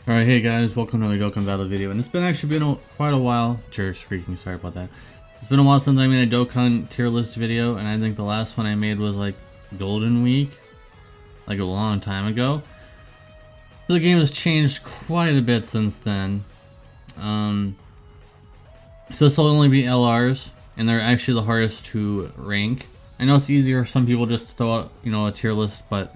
Alright, hey guys, welcome to another Dokkan battle video, and it's been quite a while. Chair squeaking, sorry about that. It's been a while since I made a Dokkan tier list video, and I think the last one I made was like Golden Week, like a long time ago. So the game has changed quite a bit since then. So this will only be LRs, and they're actually the hardest to rank. I know it's easier for some people just to throw out, a tier list, but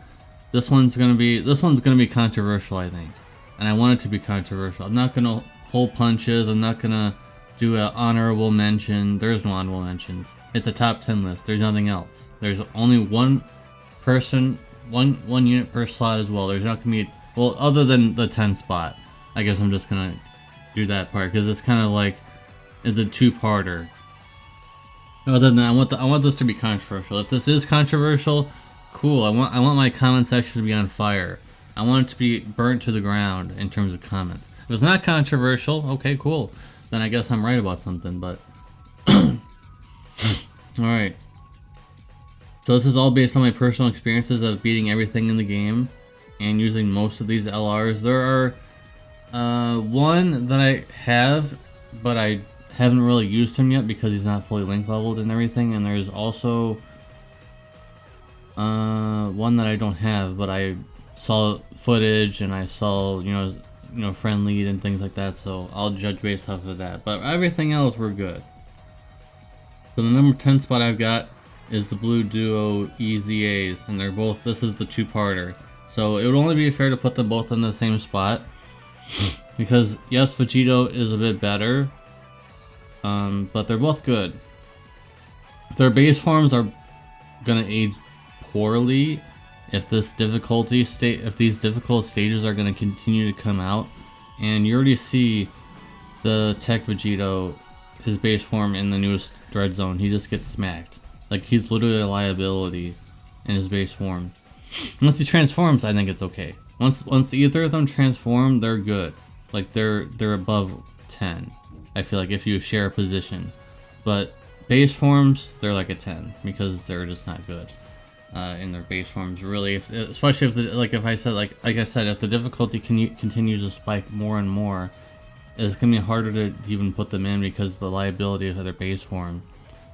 this one's gonna be controversial, I think. And I want it to be controversial. I'm not gonna hold punches. I'm not gonna do an honorable mention. There's no honorable mentions. It's a top 10 list. There's nothing else. There's only one person, one unit per slot as well. There's not gonna be, well, other than the 10 spot. I guess I'm just gonna do that part because it's kind of like it's a two-parter. Other than that, I want this to be controversial. If this is controversial, cool. I want my comment section to be on fire. I want it to be burnt to the ground in terms of comments. If it's not controversial, okay, cool. Then I guess I'm right about something, but... Alright. So this is all based on my personal experiences of beating everything in the game and using most of these LRs. There are one that I have, but I haven't really used him yet because he's not fully link leveled and everything. And there's also one that I don't have, but I saw footage and I saw friend lead and things like that, so I'll judge based off of that. But everything else we're good. So the number 10 spot I've got is the Blue Duo EZAs, and they're both, this is the two-parter. So it would only be fair to put them both in the same spot because yes, Vegito is a bit better, but they're both good. Their base forms are gonna age poorly if these difficult stages are going to continue to come out. And you already see the Tech Vegito, his base form in the newest Dread Zone, he just gets smacked. Like, he's literally a liability in his base form. Once he transforms, I think it's okay. Once either of them transform, they're good. Like, they're above 10, I feel like, if you share a position. But base forms, they're like a 10 because they're just not good. In their base forms, really, especially if if the difficulty continues to spike more and more, it's gonna be harder to even put them in because of the liability of their base form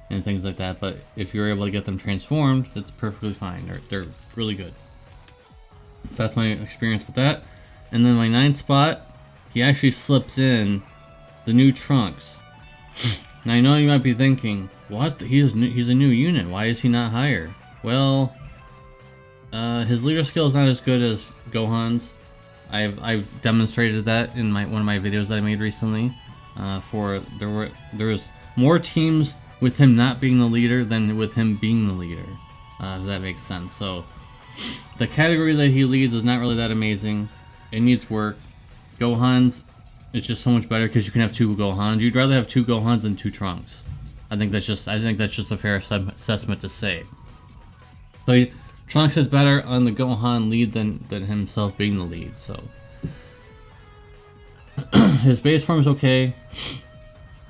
and things like that. But if you're able to get them transformed, it's perfectly fine. They're really good. So that's my experience with that. And then my 9th spot, he actually slips in the new Trunks. Now I know you might be thinking, what? He's a new unit. Why is he not higher? Well, his leader skill is not as good as Gohan's. I've demonstrated that in one of my videos that I made recently. There was more teams with him not being the leader than with him being the leader. If that makes sense. So the category that he leads is not really that amazing. It needs work. Gohan's is just so much better because you can have 2 Gohans. You'd rather have 2 Gohans than 2 Trunks. I think that's just a fair assessment to say. So Trunks is better on the Gohan lead than himself being the lead. So his base form is okay.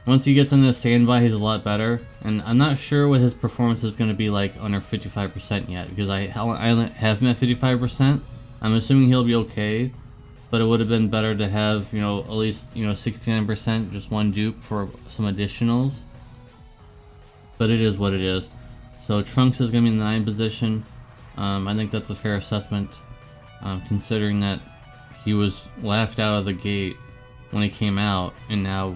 Once he gets into the standby, he's a lot better. And I'm not sure what his performance is going to be like under 55% yet because I have him at 55%. I'm assuming he'll be okay, but it would have been better to have at least 69%, just one dupe for some additionals. But it is what it is. So Trunks is going to be in the 9th position. I think that's a fair assessment, considering that he was laughed out of the gate when he came out, and now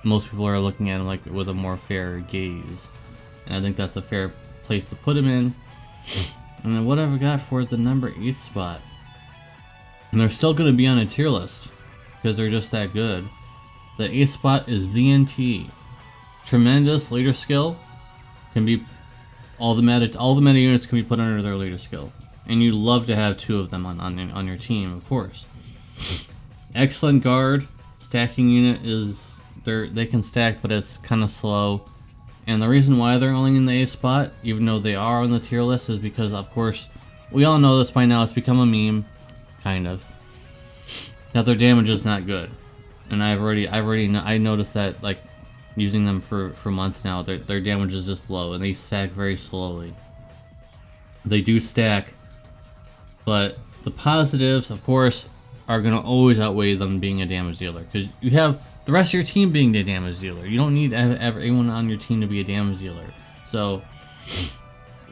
most people are looking at him like with a more fair gaze. And I think that's a fair place to put him in. And then what have I got for the number 8th spot? And they're still going to be on a tier list because they're just that good. The 8th spot is VNT. Tremendous leader skill. Can be all the meta units can be put under their leader skill, and you'd love to have 2 of them on your team, of course. Excellent guard. Stacking unit is they can stack, but it's kind of slow. And the reason why they're only in the 8th spot, even though they are on the tier list, is because of course we all know this by now. It's become a meme, kind of, that their damage is not good. And I noticed that, like, using them for months now, their damage is just low, and they stack very slowly. They do stack, but the positives, of course, are going to always outweigh them being a damage dealer, because you have the rest of your team being the damage dealer. You don't need everyone on your team to be a damage dealer. So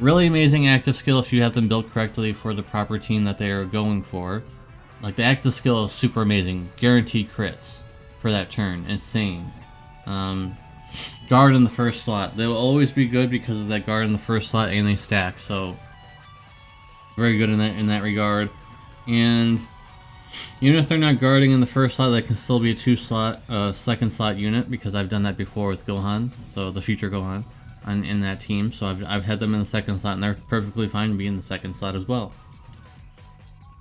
really amazing active skill if you have them built correctly for the proper team that they are going for. Like, the active skill is super amazing. Guaranteed crits for that turn. Insane. Guard in the first slot. They will always be good because of that guard in the first slot, and they stack. So very good in that regard. And even if they're not guarding in the first slot, they can still be a 2-slot, second slot unit, because I've done that before with Gohan, so the future Gohan, in that team. So I've had them in the second slot, and they're perfectly fine to be in the second slot as well.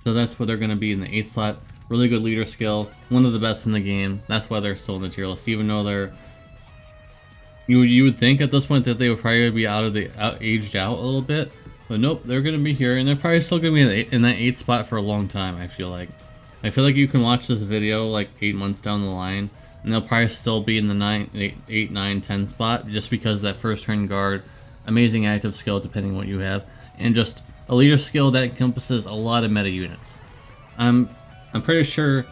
So that's what they're going to be in the 8th slot. Really good leader skill, one of the best in the game. That's why they're still in the tier list, even though they're... You would think at this point that they would probably be aged out a little bit, but nope, they're going to be here, and they're probably still going to be in that 8th spot for a long time, I feel like. I feel like you can watch this video like 8 months down the line, and they'll probably still be in the 8, 9, 10 spot, just because that first turn guard, amazing active skill depending on what you have, and just a leader skill that encompasses a lot of meta units. I'm pretty sure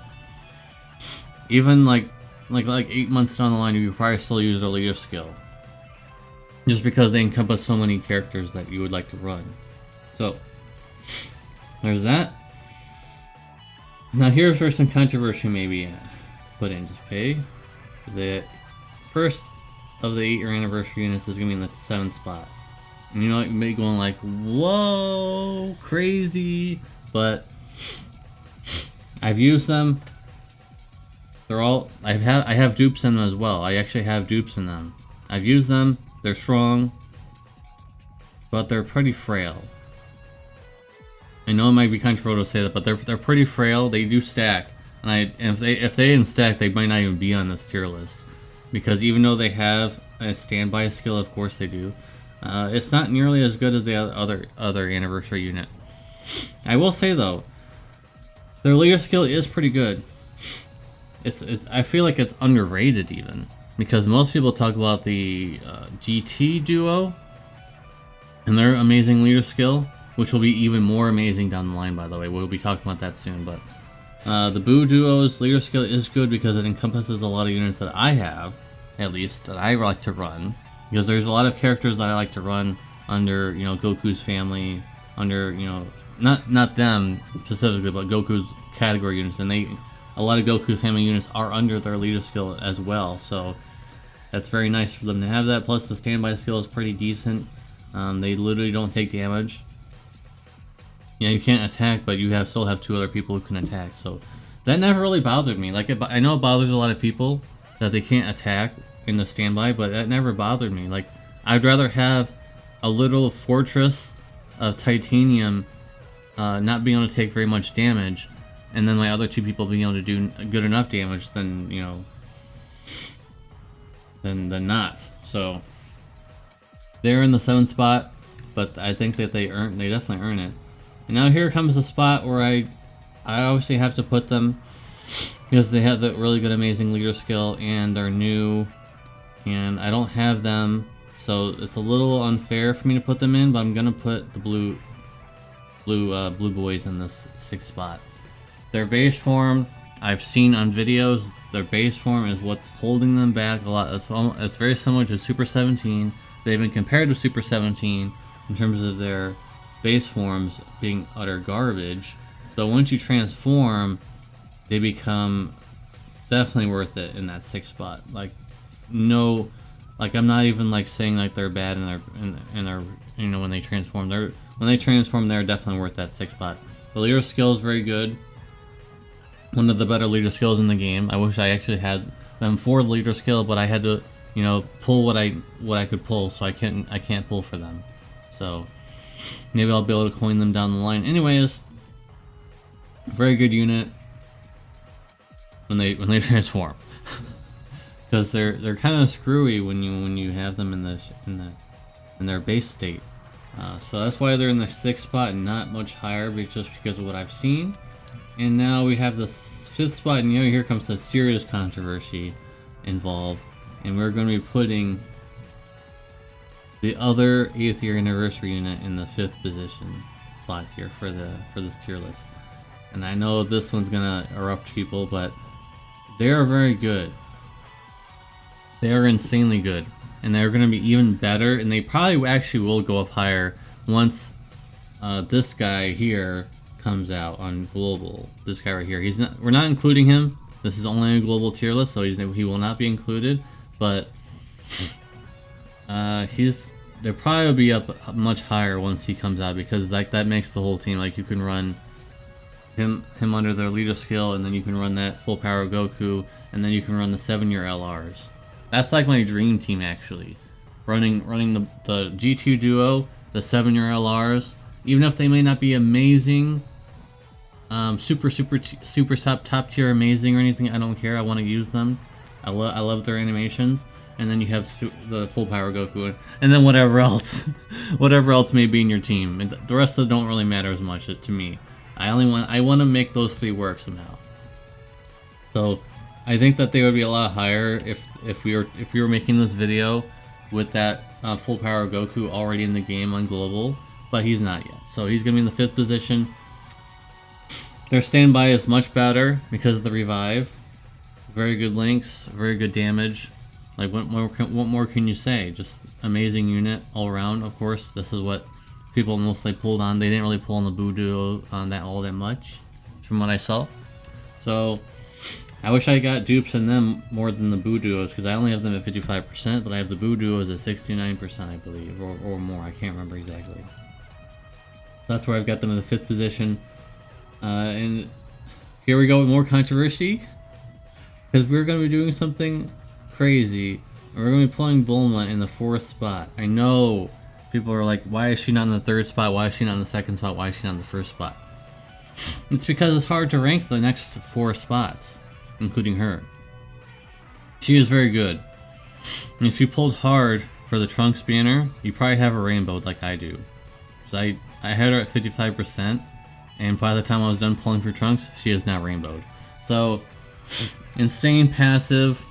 even like 8 months down the line, you could probably still use a leader skill, just because they encompass so many characters that you would like to run. So there's that. Now here's where some controversy maybe put in. Just pay. The first of the 8-year anniversary units is gonna be in the 7th spot. And you know, you may be going like, whoa, crazy, but I've used them. They're all, I have dupes in them as well. I actually have dupes in them. I've used them. They're strong, but they're pretty frail. I know it might be controversial to say that, but they're pretty frail. They do stack, and if they didn't stack, they might not even be on this tier list, because even though they have a standby skill, of course they do, it's not nearly as good as the other anniversary unit. I will say though, their leader skill is pretty good. I feel like it's underrated even, because most people talk about the GT duo and their amazing leader skill, which will be even more amazing down the line, by the way. We'll be talking about that soon, but the Boo duo's leader skill is good because it encompasses a lot of units that I have, at least, that I like to run. Because there's a lot of characters that I like to run under, you know, Goku's family, under, you know, not them specifically, but Goku's category units, and a lot of Goku's family units are under their leader skill as well, so that's very nice for them to have that. Plus the standby skill is pretty decent. They literally don't take damage. Yeah, you can't attack, but you still have 2 other people who can attack, so that never really bothered me. Like, I know it bothers a lot of people that they can't attack in the standby, but that never bothered me. Like, I'd rather have a little fortress of titanium not being able to take very much damage, and then my other 2 people being able to do good enough damage than, you know, than not. So they're in the 7th spot, but I think that they definitely earn it. And now here comes the spot where I obviously have to put them, because they have that really good amazing leader skill and they're new, and I don't have them, so it's a little unfair for me to put them in, but I'm gonna put the blue boys in this 6th spot. Their base form, I've seen on videos, their base form is what's holding them back a lot. It's very similar to Super 17. They've been compared to Super 17 in terms of their base forms being utter garbage. So once you transform, they become definitely worth it in that 6th spot. Like, no, like, I'm not even like saying like they're bad in their you know, when they transform. They're definitely worth that 6th spot. The leader skill is very good. One of the better leader skills in the game. I wish I actually had them for the leader skill, but I had to, you know, pull what I could pull, so I can't pull for them. So maybe I'll be able to coin them down the line. Anyways, very good unit when they transform, because they're kind of screwy when you have them in their base state. So that's why they're in the 6th spot and not much higher, just because of what I've seen. And now we have the 5th spot, and here comes the serious controversy involved, and we're going to be putting the other 8th year anniversary unit in the 5th position slot here for this tier list. and I know this one's gonna erupt people, but they are very good. They are insanely good, and they're gonna be even better, and they probably actually will go up higher once this guy here comes out on global. This guy right here, we're not including him. This is only a global tier list, so he will not be included. But they'll probably be up much higher once he comes out, because like that makes the whole team, like you can run him under their leader skill, and then you can run that full power Goku, and then you can run the 7-year LRs. That's like my dream team, actually. Running the G2 duo, the 7-year LRs, even if they may not be amazing, super top tier amazing or anything, I don't care. I want to use them. I love their animations. And then you have the full power Goku, and then whatever else may be in your team. And the rest of them don't really matter as much to me. I want to make those 3 work somehow. So I think that they would be a lot higher if we were making this video with that full power Goku already in the game on global, but he's not yet. So he's gonna be in the 5th position. Their standby is much better because of the revive. Very good links, very good damage. Like what more can you say? Just amazing unit all around. Of course, this is what people mostly pulled on. They didn't really pull on the Boo Duo on that all that much, from what I saw. So I wish I got dupes in them more than the Boo Duos, because I only have them at 55%, but I have the Boo Duos at 69%, I believe, or more. I can't remember exactly. That's where I've got them in the 5th position. And here we go with more controversy, because we're going to be doing something crazy. We're going to be pulling Bulma in the 4th spot. I know people are like, why is she not in the 3rd spot? Why is she not in the 2nd spot? Why is she not in the 1st spot? It's because it's hard to rank the next 4 spots, including her. She is very good. And if you pulled hard for the Trunks banner, you probably have a rainbow like I do. So I had her at 55%, and by the time I was done pulling for Trunks, she is now rainbowed. So, insane passive.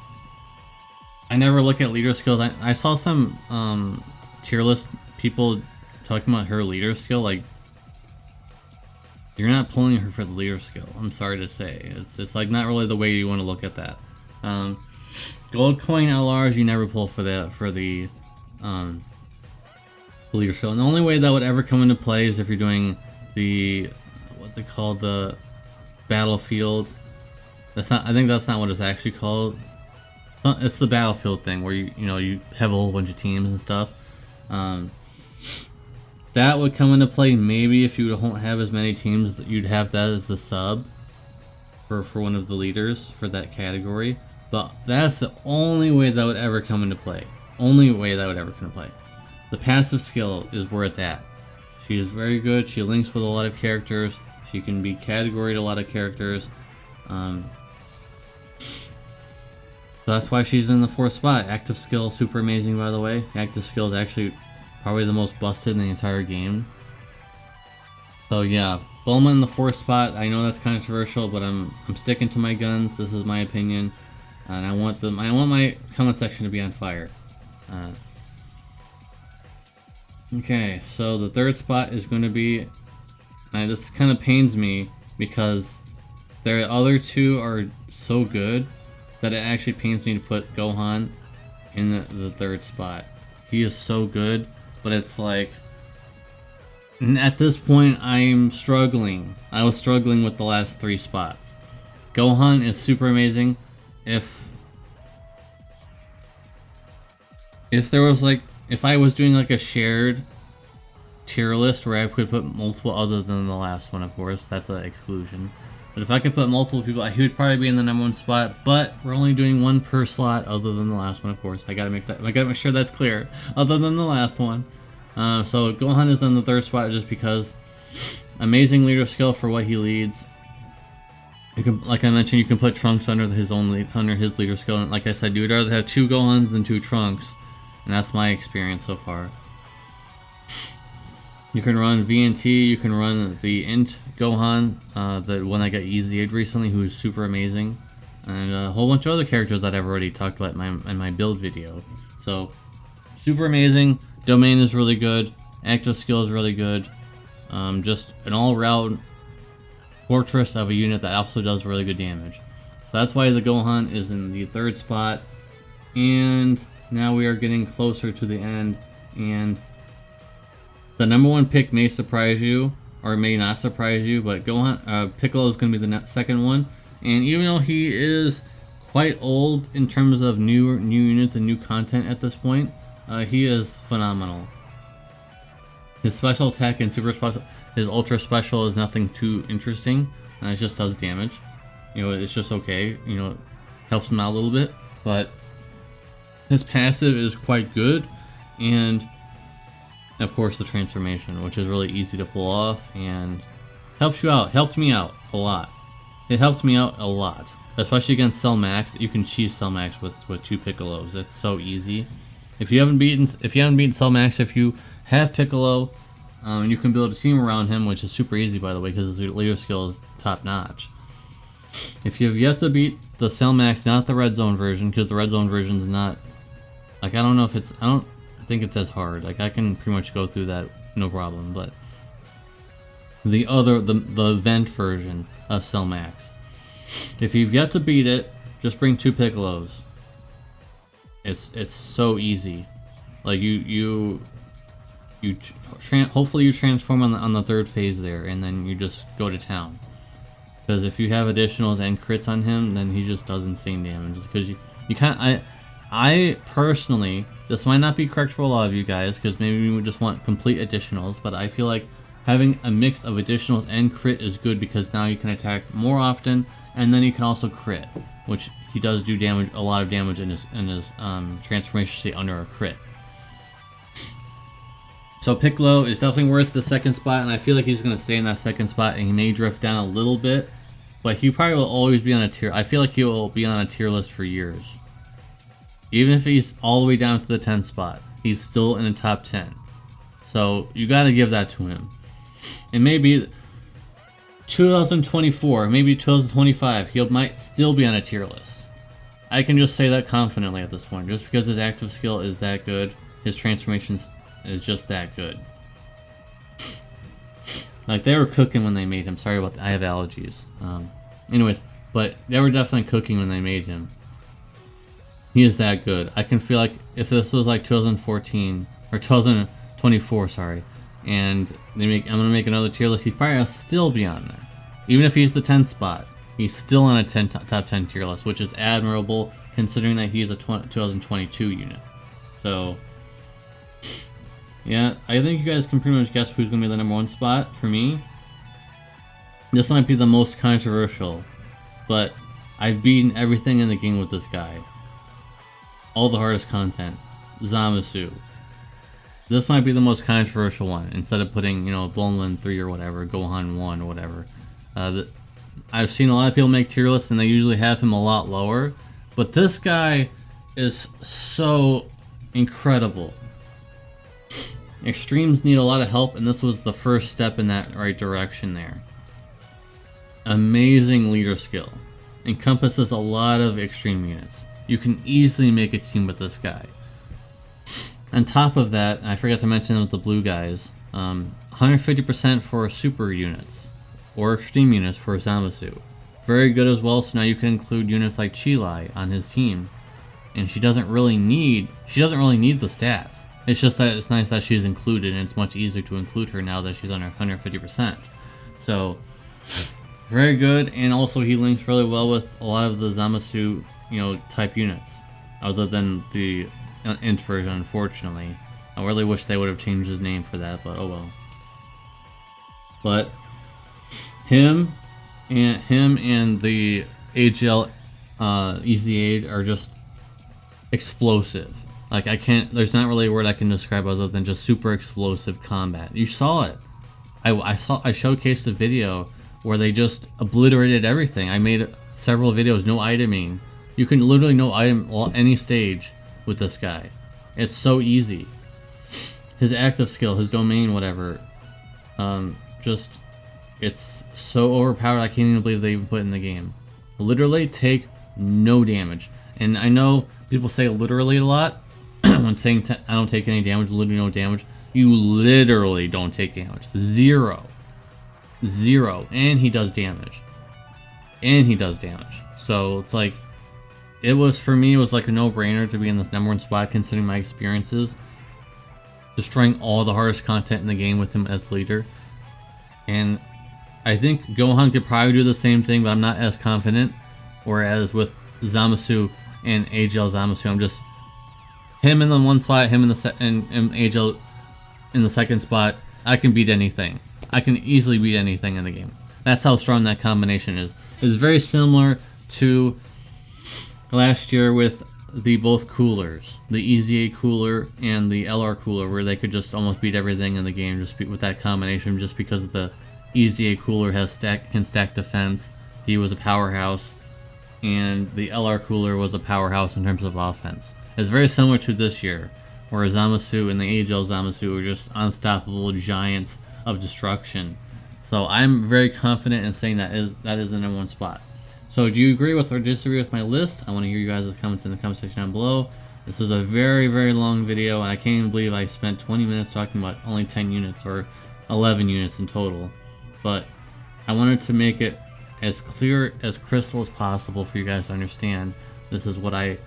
I never look at leader skills. I saw some tier list people talking about her leader skill. Like, you're not pulling her for the leader skill. I'm sorry to say. It's like not really the way you want to look at that. Gold coin LRs you never pull for the leader skill. And the only way that would ever come into play is if you're doing the what's it called, the battlefield. That's not. I think that's not what it's actually called. It's the battlefield thing where you have a whole bunch of teams and stuff. That would come into play maybe if you don't have as many teams. You'd have that as the sub for one of the leaders for that category. But that's the only way that would ever come into play. Only way that would ever come into play. The passive skill is where it's at. She is very good. She links with a lot of characters. She can be categoried a lot of characters. So that's why she's in the 4th spot. Active skill, super amazing, by the way. Active skill is actually probably the most busted in the entire game. So yeah, Bulma in the 4th spot. I know that's controversial, but I'm sticking to my guns. This is my opinion, and I want my comment section to be on fire. Okay, so the 3rd spot is going to be. This kind of pains me because their other 2 are so good that it actually pains me to put Gohan in the 3rd spot. He is so good, but it's like, at this point I'm struggling. I was struggling with the last 3 spots. Gohan is super amazing. If there was if I was doing like a shared tier list where I could put multiple other than the last one, of course, that's an exclusion. But if I could put multiple people, he would probably be in the #1 spot. But we're only doing 1 per slot, other than the last one, of course. I gotta make sure that's clear. Other than the last one. So Gohan is in the 3rd spot just because amazing leader skill for what he leads. You can, like I mentioned, you can put Trunks under his leader skill. And like I said, you would rather have 2 Gohans than 2 Trunks, and that's my experience so far. You can run VNT, you can run the Int Gohan, the one I got easied recently, who's super amazing, and a whole bunch of other characters that I've already talked about in my build video. So, super amazing. Domain is really good. Active skill is really good. Just an all-around fortress of a unit that also does really good damage. So that's why the Gohan is in the 3rd spot. And now we are getting closer to the end, and the number 1 pick may surprise you or may not surprise you, but Gohan, Piccolo is going to be the 2nd one. And even though he is quite old in terms of new units and new content at this point, he is phenomenal. His special attack and super special, his ultra special is nothing too interesting. It just does damage. You know, it's just okay. You know, helps him out a little bit, but his passive is quite good, and of course the transformation, which is really easy to pull off and helps you out. Helped me out a lot. It helped me out a lot, especially against Cell Max. You can cheese Cell Max with 2 Piccolos. It's so easy. If you haven't beaten Cell Max, if you have Piccolo, and you can build a team around him, which is super easy by the way, because his leader skill is top notch. If you have yet to beat the Cell Max, not the Red Zone version, because the Red Zone version is not, like, I don't know if it's, I don't think it's as hard. Like, I can pretty much go through that no problem, but the event version of Cell Max, if you've yet to beat it, just bring 2 Piccolos. It's so easy. Like, hopefully you transform on the 3rd phase there, and then you just go to town. Because if you have additionals and crits on him, then he just does insane damage. Because you can't. I personally, this might not be correct for a lot of you guys, because maybe you just want complete additionals, but I feel like having a mix of additionals and crit is good, because now you can attack more often, and then you can also crit, which he does do damage, a lot of damage in his transformation state under a crit. So Piccolo is definitely worth the 2nd spot, and I feel like he's going to stay in that 2nd spot, and he may drift down a little bit, but he probably will always be on a tier. I feel like he will be on a tier list for years. Even if he's all the way down to the 10th spot, he's still in the top 10. So you got to give that to him. And maybe 2024, maybe 2025, he might still be on a tier list. I can just say that confidently at this point, just because his active skill is that good, his transformations is just that good. Like, they were cooking when they made him. Sorry about that. I have allergies. Anyways, but they were definitely cooking when they made him. He is that good. I can feel like if this was like 2014 or 2024, sorry, and I'm gonna make another tier list, he'd probably still be on there. Even if he's the 10th spot, he's still on a top 10 tier list, which is admirable considering that he is a 2022 unit. So yeah, I think you guys can pretty much guess who's gonna be the number 1 spot for me. This might be the most controversial, but I've beaten everything in the game with this guy. All the hardest content. Zamasu. This might be the most controversial one. Instead of putting, you know, Bulma 3 or whatever, Gohan 1 or whatever. I've seen a lot of people make tier lists and they usually have him a lot lower. But this guy is so incredible. Extremes need a lot of help, and this was the first step in that right direction there. Amazing leader skill. Encompasses a lot of extreme units. You can easily make a team with this guy. On top of that, I forgot to mention with the blue guys, 150% for super units, or extreme units for Zamasu. Very good as well, so now you can include units like Chilai on his team. And she doesn't really need the stats. It's just that it's nice that she's included, and it's much easier to include her now that she's under 150%. So, very good, and also he links really well with a lot of the Zamasu, you know, type units, other than the int version, unfortunately. I really wish they would have changed his name for that, but oh well. But him and the AGL Easy Aid are just explosive. Like, there's not really a word I can describe other than just super explosive combat. You saw it. I showcased a video where they just obliterated everything. I made several videos, no iteming. You can literally no item any stage with this guy. It's so easy. His active skill, his domain, whatever, just, it's so overpowered I can't even believe they even put it in the game. Literally take no damage. And I know people say literally a lot when saying I don't take any damage, literally no damage. You literally don't take damage. 0. 0, and he does damage. And he does damage. So it's like, it was, for me, it was like a no-brainer to be in this #1 spot considering my experiences. Destroying all the hardest content in the game with him as leader. And I think Gohan could probably do the same thing, but I'm not as confident. Whereas with Zamasu and AGL Zamasu, I'm just him in the one spot, him in the and AGL in the second spot. I can beat anything. I can easily beat anything in the game. That's how strong that combination is. It's very similar to last year with the both coolers, the EZA cooler and the LR cooler, where they could just almost beat everything in the game just with that combination, just because the EZA cooler can stack defense. He was a powerhouse, and the LR cooler was a powerhouse in terms of offense. It's very similar to this year, where Zamasu and the AGL Zamasu are just unstoppable giants of destruction. So I'm very confident in saying that is the #1 spot. So do you agree with or disagree with my list? I want to hear you guys' comments in the comment section down below. This is a very, very long video, and I can't even believe I spent 20 minutes talking about only 10 units or 11 units in total. But I wanted to make it as clear as crystal as possible for you guys to understand. This is what I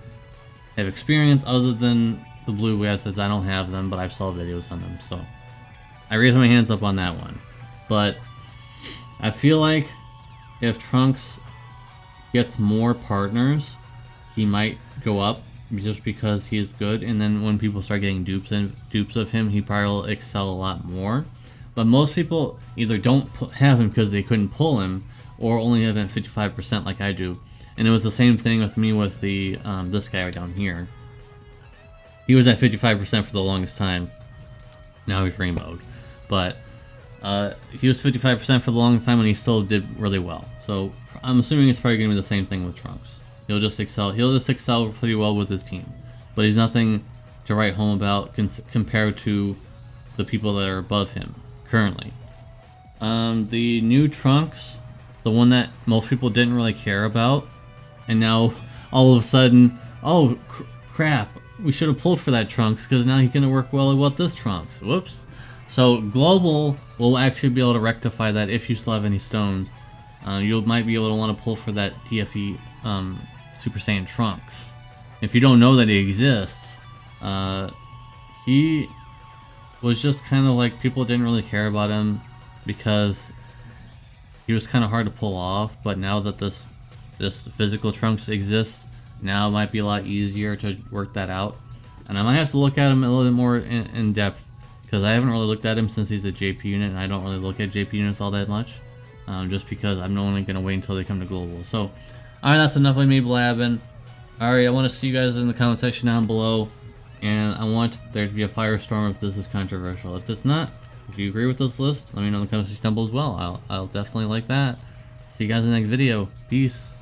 have experienced, other than the blue assets. I don't have them, but I've saw videos on them, so I raise my hands up on that one. But I feel like if Trunks gets more partners, he might go up just because he is good, and then when people start getting dupes of him, he probably will excel a lot more. But most people either don't have him because they couldn't pull him, or only have him at 55% like I do. And it was the same thing with me with the this guy right down here. He was at 55% for the longest time. Now he's rainbowed, but he was 55% for the longest time, and he still did really well. So I'm assuming it's probably going to be the same thing with Trunks. He'll just excel pretty well with his team, but he's nothing to write home about compared to the people that are above him currently. The new Trunks, the one that most people didn't really care about, and now all of a sudden, oh crap, we should have pulled for that Trunks because now he's going to work well with this Trunks. Whoops. So Global will actually be able to rectify that if you still have any stones. You might be able to want to pull for that TFE Super Saiyan Trunks. If you don't know that he exists, he was just kind of like, people didn't really care about him because he was kind of hard to pull off. But now that this physical Trunks exists, now it might be a lot easier to work that out. And I might have to look at him a little bit more in depth, because I haven't really looked at him since he's a JP unit, and I don't really look at JP units all that much. Just because I'm only going to wait until they come to Global. So, alright, that's enough of me blabbing. Alright, I want to see you guys in the comment section down below. And I want there to be a firestorm if this is controversial. If it's not, if you agree with this list, let me know in the comment section down below as well. I'll definitely like that. See you guys in the next video. Peace.